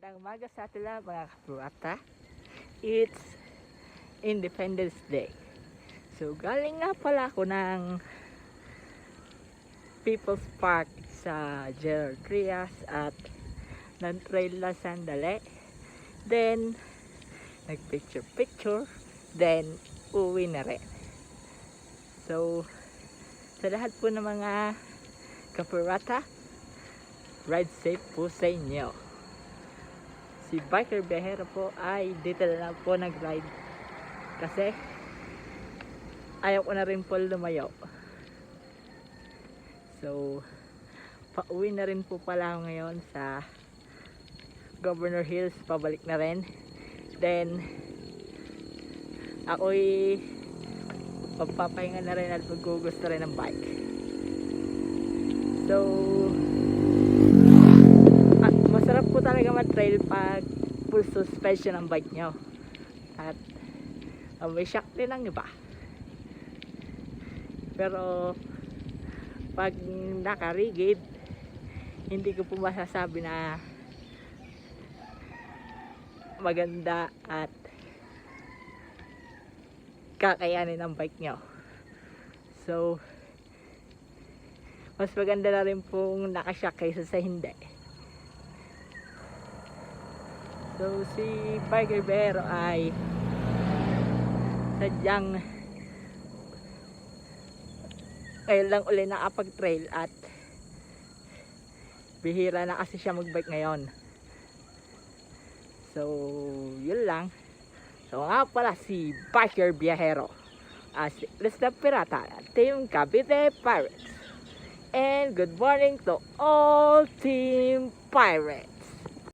Magandang umaga sa atin lang mga kapuata. It's Independence Day. So galing nga pala ako ng People's Park sa Gerald Trias at nag-trail na sandali. Then nag-picture. Then uwi na rin. So sa lahat po ng mga kapuata, ride safe po sa inyo. Si Biker Biyahero po ay dito na lang po nag-ride kasi ayaw ko na rin po lumayo. So pauwi na rin po pala ako ngayon sa Governor Hills, pabalik na rin. Then ako'y magpapahinga na rin at maggugusto rin ng bike. So masarap po talaga mag-trail pag full suspension ang bike nyo at may shock din ang iba, pero pag nakarigid hindi ko po masasabi na maganda at kakayanin ang bike nyo. So mas maganda na rin pong nakashock kaysa sa hindi. So si Biker Biyahero ay sadyang ngayon lang uli nakapag-trail at bihira na kasi siya mag-bike ngayon. So yun lang. So nga pala si Biker Biyahero, si Lista Pirata, Team Cavite Pirates. And good morning to all Team Pirates.